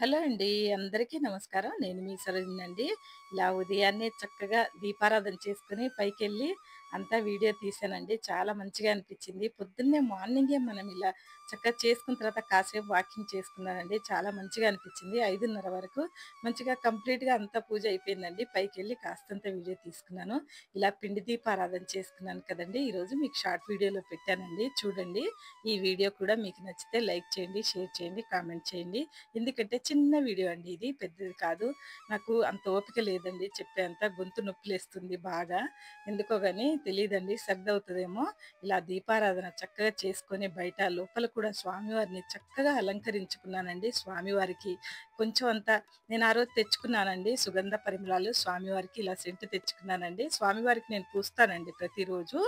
Hello అండి. అందరికీ నమస్కారం. నేను మీ సరోజినండి. ఇలా ఉదయాన్నే చక్కగా దీపారాధన చేసుకొని పైకెళ్ళి అంతా వీడియో తీశానండి. చాలా మంచిగా అనిపించింది. పొద్దున్నే మార్నింగే మనం ఇలా చక్కగా చేసుకున్న తర్వాత కాసేపు వాకింగ్ చేసుకున్నానండి. చాలా మంచిగా అనిపించింది. 5:30 వరకు మంచిగా కంప్లీట్‌గా అంతా పూజ అయిపోయిందండి. పైకెళ్ళి కాస్తంత వీడియో తీసుకున్నాను. ఇలా పిండి దీపారాధన చేసుకున్నాను కదండీ! ఈరోజు మీకు షార్ట్ వీడియోలో పెట్టానండి. చూడండి. ఈ వీడియో కూడా మీకు నచ్చితే లైక్ చేయండి, షేర్ చేయండి, కామెంట్ చేయండి. ఎందుకంటే చిన్న వీడియో అండి ఇది. పెద్దది కాదు. నాకు అంత ఓపిక లేదండి చెప్పేంత. గొంతు నొప్పిలేస్తుంది బాగా. ఎందుకో గాని తెలీదండి. సర్దవుతదేమో. ఇలా దీపారాధన చక్కగా చేసుకొని బయట లోపల కూడా స్వామివారిని చక్కగా అలంకరించుకున్నానండి. స్వామివారికి కొంచెం అంత నేను ఆ రోజు తెచ్చుకున్నానండి సుగంధ పరిమళాలు. స్వామివారికి ఇలా సెంట్ తెచ్చుకున్నానండి. స్వామివారికి నేను పూస్తానండి ప్రతిరోజు.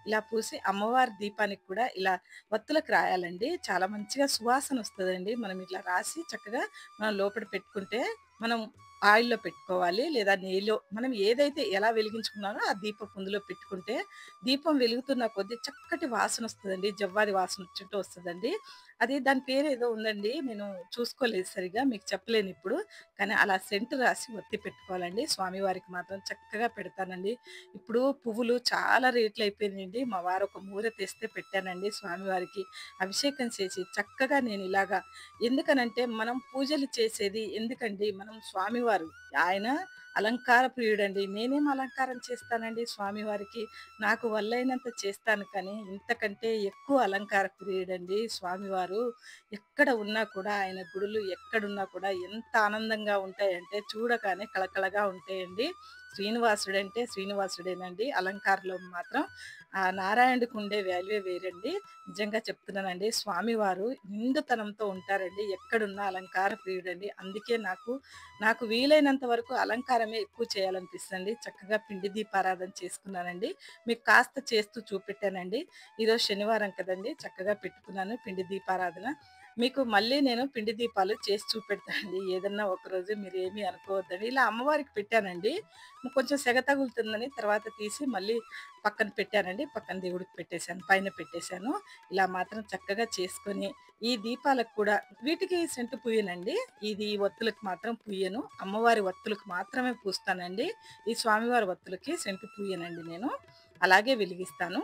ఇలా పూసి అమ్మవారి దీపానికి కూడా ఇలా వత్తులకు రాయాలండి. చాలా మంచిగా సువాసన వస్తదండి. మనం ఇట్లా రాసి చక్కగా మనం లోపట పెట్టుకుంటే, మనం ఆయిల్‌లో పెట్టుకోవాలి. లేదా నెయ్యిలో మనం ఏదైతే ఎలా వెలిగించుకున్నామో ఆ దీపపు కుందులో పెట్టుకుంటే, దీపం వెలుగుతున్న కొద్దీ చక్కటి వాసనొస్తదండి. జవ్వాది వాసన వచ్చుంటూ వస్తదండి. అది దాని పేరేదో ఉందండి. నేను చూసుకోలేదు సరిగ్గా. మీకు చెప్పలేనిప్పుడు. కానీ అలా సెంట్ రాసి ఒత్తి పెట్టుకోవాలండి. స్వామివారికి మాత్రం చక్కగా పెడతానండి. ఇప్పుడు పువ్వులు చాలా రేట్లయిపోయినాయండి. మా వారు ఒక మూర తెస్తే పెట్టానండి స్వామివారికి. అభిషేకం చేసి చక్కగా నేను ఇలాగా ఎందుకనంటే మనం పూజలు చేసేది ఎందుకండి? మనం స్వామివారు ఆయన అలంకార ప్రియుడండి. నేనేం అలంకారం చేస్తానండి స్వామివారికి. నాకు వల్లైనంత చేస్తాను కానీ, ఇంతకంటే ఎక్కువ అలంకార ప్రియుడండి స్వామివారు. ఎక్కడ ఉన్నా కూడా ఆయన గుడులు ఎక్కడున్నా కూడా ఎంత ఆనందంగా ఉంటాయంటే చూడగానే కళకళగా ఉంటాయండి. శ్రీనివాసుడంటే శ్రీనివాసుడేనండి. అలంకారంలో మాత్రం ఆ నారాయణుడికి ఉండే వాల్యూయే వేరండి. నిజంగా చెప్తున్నానండి. స్వామివారు నిండుతనంతో ఉంటారండి. ఎక్కడున్నా అలంకార ప్రియుడండి. అందుకే నాకు వీలైనంత వరకు అలంకారమే ఎక్కువ చేయాలనిపిస్తదండి. చక్కగా పిండి దీపారాధన చేసుకున్నానండి. మీకు కాస్త చేస్తూ చూపెట్టానండి. ఈరోజు శనివారం కదండీ! చక్కగా పెట్టుకున్నాను పిండి దీపారాధన. మీకు మళ్ళీ నేను పిండి దీపాలు చేసి చూపెడతానండి. ఏదన్నా ఒకరోజు మీరేమీ అనుకోవద్దండి. ఇలా అమ్మవారికి పెట్టానండి. కొంచెం సెగ తగులుతుందని తర్వాత తీసి మళ్ళీ పక్కన పెట్టానండి. పక్కన దేవుడికి పెట్టేశాను. పైన పెట్టేశాను. ఇలా మాత్రం చక్కగా చేసుకొని, ఈ దీపాలకు కూడా వీటికి సెంటు పూయనండి. ఇది ఈ ఒత్తులకు మాత్రం పూయను. అమ్మవారి ఒత్తులకు మాత్రమే పూస్తానండి. ఈ స్వామివారి ఒత్తులకి సెంటు పూయనండి నేను. అలాగే వెలిగిస్తాను.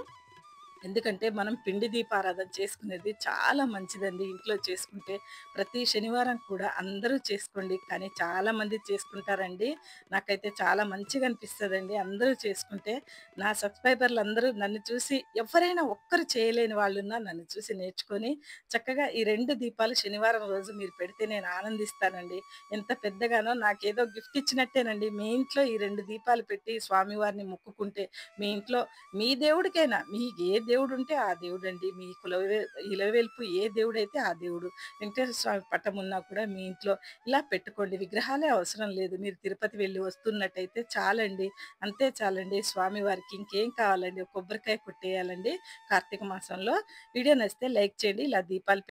ఎందుకంటే మనం పిండి దీపారాధన చేసుకునేది చాలా మంచిదండి. ఇంట్లో చేసుకుంటే ప్రతి శనివారం కూడా అందరూ చేసుకోండి. కానీ చాలామంది చేసుకుంటారండి. నాకైతే చాలా మంచిగా అనిపిస్తదండి. అందరూ చేసుకుంటే నా సబ్‌స్క్రైబర్‌లందరూ నన్ను చూసి ఎవ్వరైనా ఒక్కరు చేయలేని వాళ్ళున్నా నన్ను చూసి నేర్చుకొని చక్కగా ఈ 2 దీపాలు శనివారం రోజు మీరు పెడితే నేను ఆనందిస్తానండి. ఎంత పెద్దగానో నాకేదో గిఫ్ట్ ఇచ్చినట్టేనండి. మీ ఇంట్లో ఈ 2 దీపాలు పెట్టి స్వామివారిని మొక్కుకుంటే మీ ఇంట్లో మీ దేవుడికైనా మీకు ఏ దేవుడుంటే ఆ దేవుడండి. మీ ఇలవేల్పు ఏ దేవుడైతే ఆ దేవుడు. వెంకటేశ్వర స్వామి పటం ఉన్నా కూడా మీ ఇంట్లో ఇలా పెట్టుకోండి. విగ్రహాలే అవసరం లేదు. మీరు తిరుపతి వెళ్లి వస్తున్నట్టయితే చాలండి. అంతే చాలండి. స్వామివారికి ఇంకేం కావాలండి. ఒక కొబ్బరికాయ కొట్టేయాలండి కార్తీక మాసంలో. వీడియో నచ్చితే లైక్ చేయండి. ఇలా దీపాలు